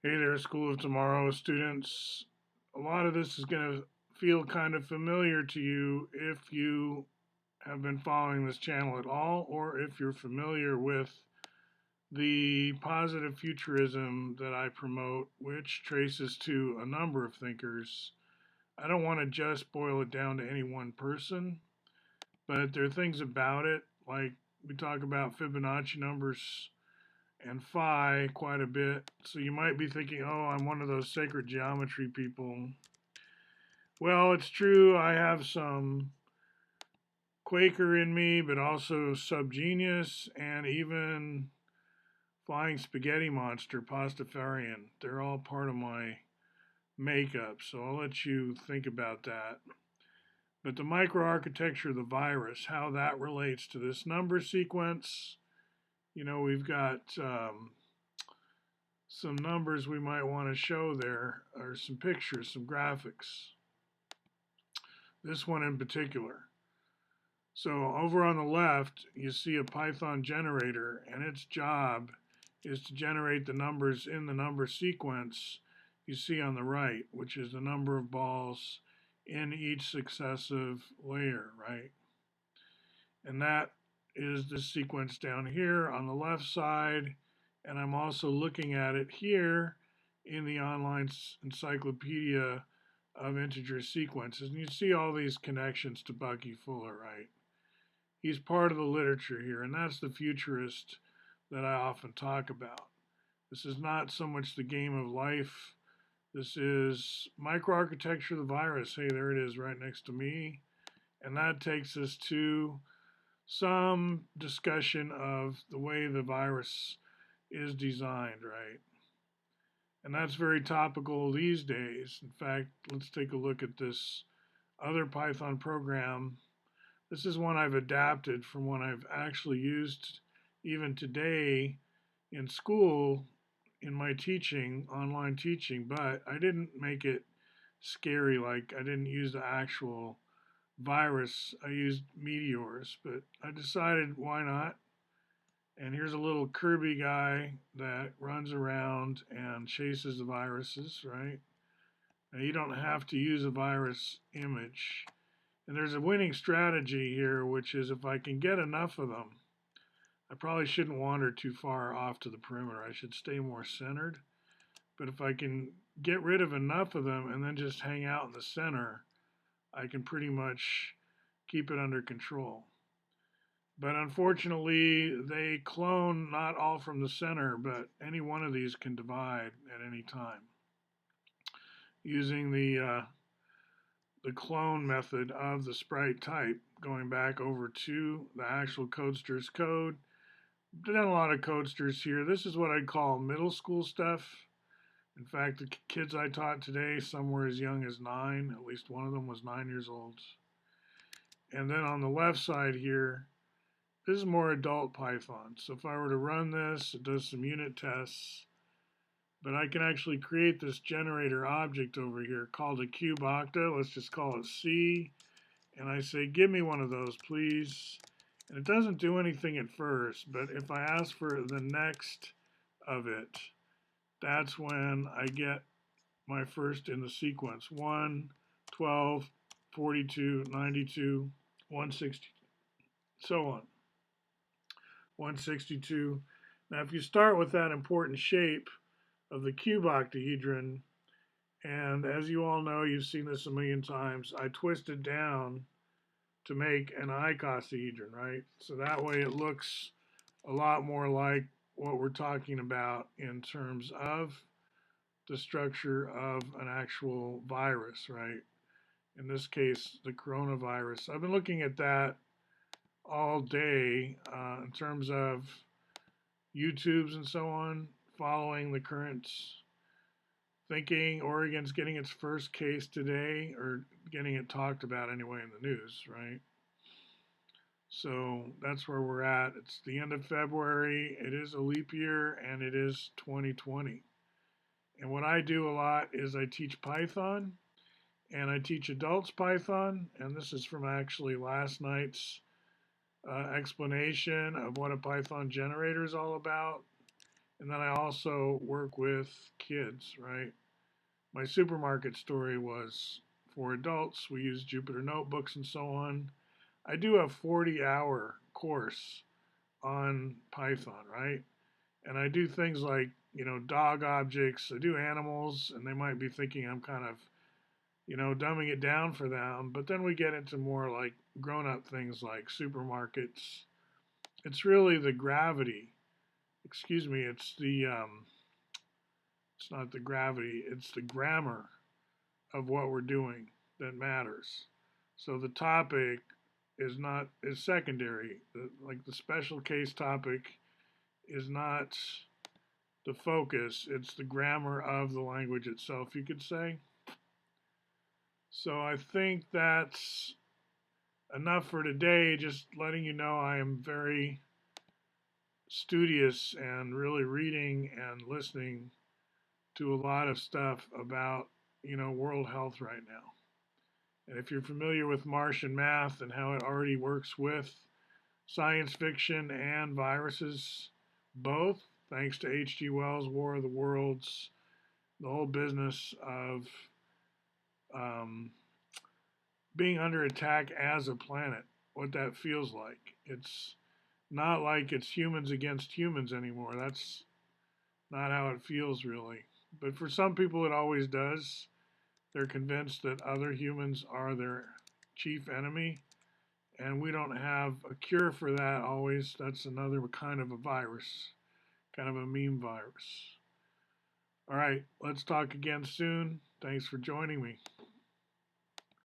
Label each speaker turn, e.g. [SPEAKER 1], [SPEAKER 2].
[SPEAKER 1] Hey there, School of Tomorrow students. A lot of this is going to feel kind of familiar to you if you have been following this channel at all, or if you're familiar with the positive futurism that I promote, which traces to a number of thinkers. I don't want to just boil it down to any one person, but there are things about it, like we talk about Fibonacci numbers and phi quite a bit. So you might be thinking, oh, I'm one of those sacred geometry people. Well, it's true, I have some Quaker in me, but also subgenius and even flying spaghetti monster, Pastafarian. They're all part of my makeup, so I'll let you think about that. But the microarchitecture of the virus, how that relates to this number sequence, we've got some numbers we might want to show there, or some pictures, some graphics. This one in particular. So over on the left, you see a Python generator, and its job is to generate the numbers in the number sequence you see on the right, which is the number of balls in each successive layer, right? And that is the sequence down here on the left side, and I'm also looking at it here in the online encyclopedia of integer sequences. And you see all these connections to Bucky Fuller, right? He's part of the literature here, and that's the futurist that I often talk about. This is not so much the game of life. This is microarchitecture of the virus. Hey, there it is right next to me. And that takes us to some discussion of the way the virus is designed, right? And that's very topical these days. In fact, let's take a look at this other Python program. This is one I've adapted from one I've actually used even today in school in my teaching, online teaching, but I didn't make it scary. Like, I didn't use the actual virus. I used meteors, but I decided why not. And here's a little Kirby guy that runs around and chases the viruses, right? Now, you don't have to use a virus image. And there's a winning strategy here, which is if I can get enough of them, I probably shouldn't wander too far off to the perimeter. I should stay more centered. But if I can get rid of enough of them and then just hang out in the center, I can pretty much keep it under control. But unfortunately, they clone not all from the center, but any one of these can divide at any time using the clone method of the sprite type, going back over to the actual Codester's code. Done a lot of Codesters here. This is what I'd call middle school stuff. In fact, the kids I taught today, some were as young as 9. At least one of them was 9 years old. And then on the left side here, this is more adult Python. So if I were to run this, it does some unit tests. But I can actually create this generator object over here called a cube octa. Let's just call it C. And I say, give me one of those, please. And it doesn't do anything at first, but if I ask for the next of it, that's when I get my first in the sequence. 1, 12, 42, 92, 160, so on. 162. Now, if you start with that important shape of the cube octahedron, and as you all know, you've seen this a million times, I twist it down to make an icosahedron, right? So that way it looks a lot more like what we're talking about in terms of the structure of an actual virus, right? In this case, the coronavirus. I've been looking at that all day in terms of YouTubes and so on, following the current thinking. Oregon's getting its first case today, or getting it talked about anyway in the news, right? So that's where we're at. It's the end of February. It is a leap year, and it is 2020. And what I do a lot is I teach Python, and I teach adults Python. And this is from actually last night's explanation of what a Python generator is all about. And then I also work with kids, right? My supermarket story was for adults. We use Jupyter notebooks and so on. I do a 40-hour course on Python, right? And I do things like, dog objects. I do animals, and they might be thinking I'm kind of, dumbing it down for them. But then we get into more like grown up things like supermarkets. It's really the gravity. Excuse me, it's not the gravity, it's the grammar of what we're doing that matters. So the topic is secondary. Like the special case topic is not the focus, it's the grammar of the language itself, you could say. So I think that's enough for today. Just letting you know I am very studious and really reading and listening to a lot of stuff about, world health right now. And if you're familiar with Martian math and how it already works with science fiction and viruses, both, thanks to H.G. Wells' War of the Worlds, the whole business of um, being under attack as a planet, what that feels like. It's not like it's humans against humans anymore. That's not how it feels, really. But for some people, it always does. They're convinced that other humans are their chief enemy, and we don't have a cure for that always. That's another kind of a virus, kind of a meme virus. All right, let's talk again soon. Thanks for joining me.